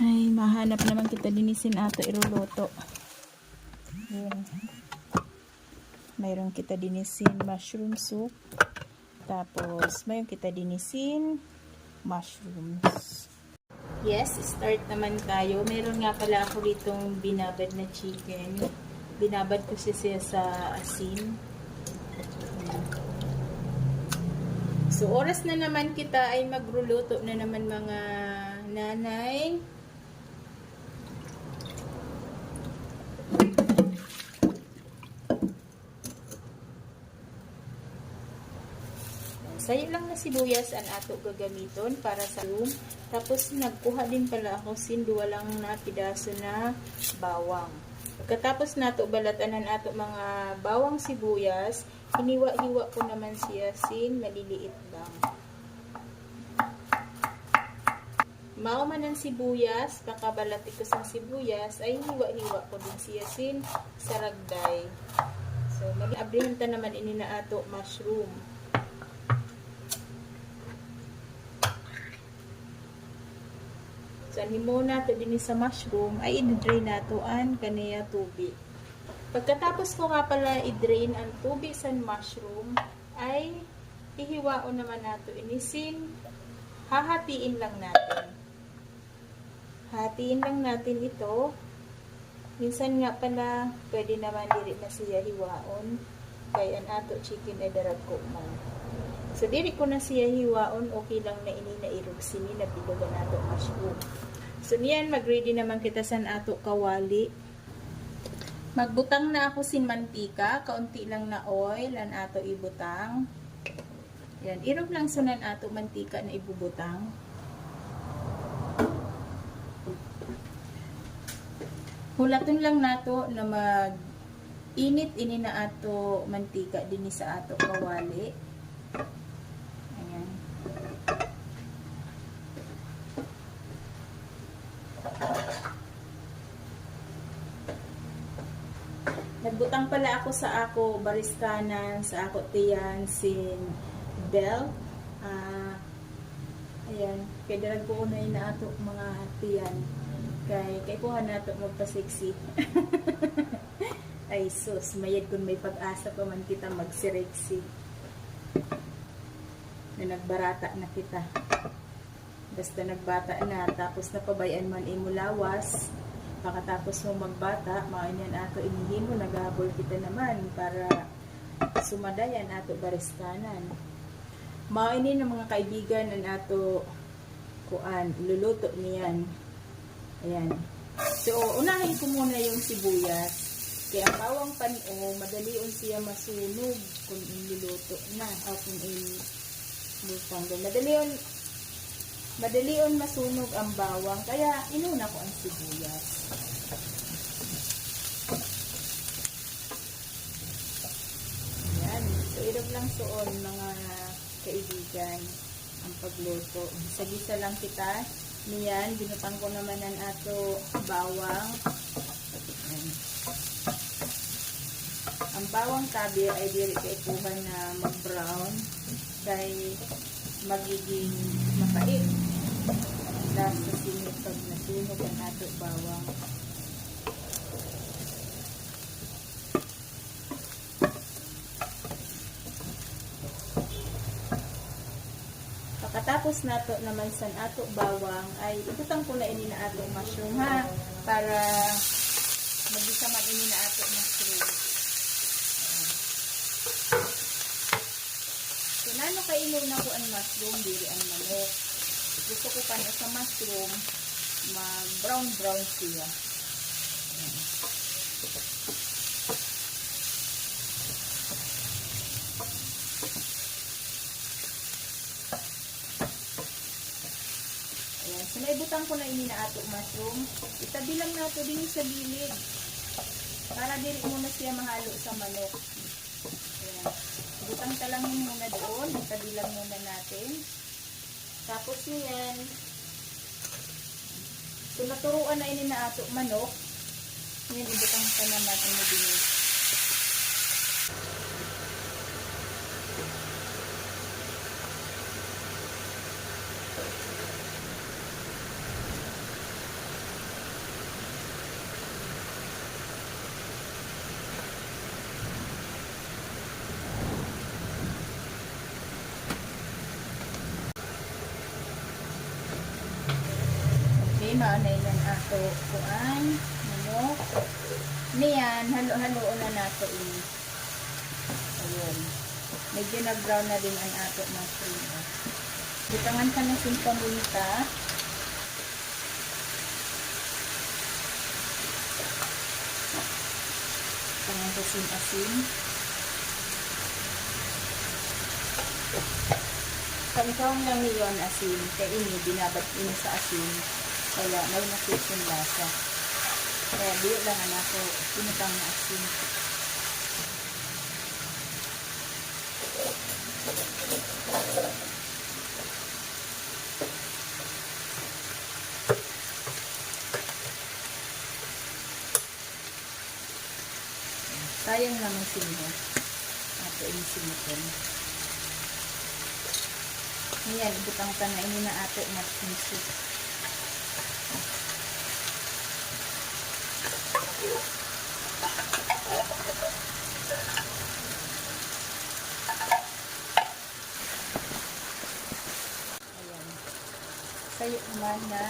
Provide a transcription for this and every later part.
Ay, mahanap naman kita dinisin ato iruluto. Yun. Mayroon kita dinisin mushroom soup. Tapos, mayroon kita dinisin mushrooms. Yes, start naman tayo. Meron nga pala ako ditong binabad na chicken. Binabad ko siya sa asin. So, oras na naman kita ay magluluto na naman mga nanay. Sayo lang na sibuyas ang ato gagamiton para sa room. Tapos nagkuha din pala ako sinduwa lang na pidaso na bawang. Pagkatapos nato balatan ang ato mga bawang sibuyas, hiniwa-hiwa ko naman siya sin maliliit lang. Mao man ang sibuyas, pakabalati ko sa sibuyas, ay hiwa-hiwa ko din siya sin saragday. So, mag-abrihan ta naman ini na ato mushroom. So, himo nato din sa mushroom, ay i-drain nato ang kaniya tubig. Pagkatapos ko nga pala i-drain ang tubig sa mushroom, ay ihiwaon naman nato inisin, hahatiin lang natin. Hatiin lang natin ito. Minsan nga pala, pwede naman diri na siya hiwaon, kaya ang ato chicken ay daragko man. So, diri ko na siya hiwaon, okay lang na ini na irugsini na bilugan nato mushroom. So, niyan, mag-ready naman kita sa ato kawali. Magbutang na ako sin mantika, kaunti lang na oil, ang ato ibutang. Yan, irog lang sunan ato mantika na ibubutang. Hulaton lang nato na mag-init ini na ato mantika din sa ato kawali. Ayan. Nagbutang pala ako sa ako baristanan, sa ako tiyan, sin Bell. Ayan, kaya darag ko na ina ato mga tiyan. Kay kuha na ito magpa-sexy. Ay sus, mayad kung may pag-asa pa man kita mag-sexy. Na nagbarata na kita. Basta nagbata na, tapos napabayan man imulawas. Pagkatapos mo magbata, maanyan ato inihimo, naghabol kita naman para sumadayan ato baristanan. Mainin ng mga kaibigan ang ato kuan, luluto niyan. Ayan. So, unahin ko muna yung sibuyas. Kaya ang bawang panio, madalion siya masunog kung iniluluto na. O kung inilutang. Madalion masunog ang bawang. Kaya, inuna ko ang sibuyas. Ayan. So, irog lang suon mga kaibigan ang pagluto. Gisa-gisa lang kita. Niyan, binutang ko naman ang ato bawang. Ayan. Ang bawang tabi ay diri kay kuha na mag-brown kay magiging mapait. Last sa sinip pag nasunog ang ato bawang. Pagkatapos nato naman sa ato bawang ay ibutang ko na ini na ato mushroom ha para magisa man ini na ato mushroom. So nano kainin na ko ang mushroom diri ang manok. Gusto ko pa na sa mushroom mag brown siya. So, naibutang ko na ini na ato mushroom. Itabi lang nato din sa gilid. Para dili muna siya mahalo sa manok. Ayan. Butang ta lang muna doon. Itabi lang muna natin. Tapos niyan. So, naturuan na ini na ato manok. Ngayon, ibutang ta naman ang mabini. maunay yan ato kuan manok. Niyan, halo-halo na nato ini. Ayun. Medyo na-brown na din ang ato mushroom. Butangan ka na sin paminta. Butangan ka sin asin. Kamkawang lang niyon asin. Kaya ini, binabad ini sa asin. Kaya may nakisin lasa. Kaya diyo lang ako pinutang na asin. Sayang naman sino. Ato ini sinutin. Ayan, ibutang ka na ini na ato mushroom soup. Ayan. Sayo naman na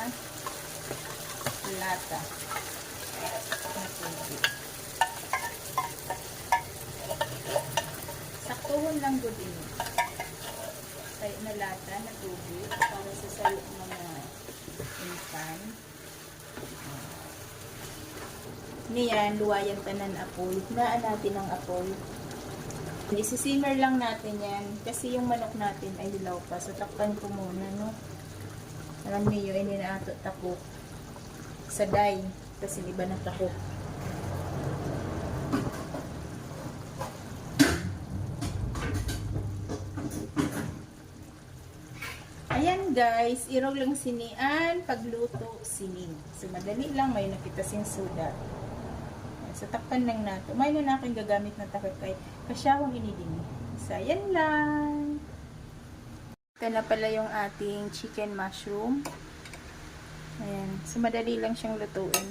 lata. Na tubig. Saktuhon lang good ini. Sayo na lata na tubig para sa sayo mga inpan. Niyan, luwayan tanan apoy. Naan natin ang apoy. Isisimmer lang natin yan. Kasi yung manok natin ay hilaw pa. So, takpan ko muna, no? Alam niyo, hindi na ato takok. Sa day. Kasi iba na takok. Ayan guys, irog lang sinian, pagluto sining. So madali lang, may nakita sing suda. So takpan lang nato. May na aking gagamit na takot kay kasyawang inidin. So ayan lang. Ito na pala yung ating chicken mushroom. Ayan, so madali lang siyang lutuin.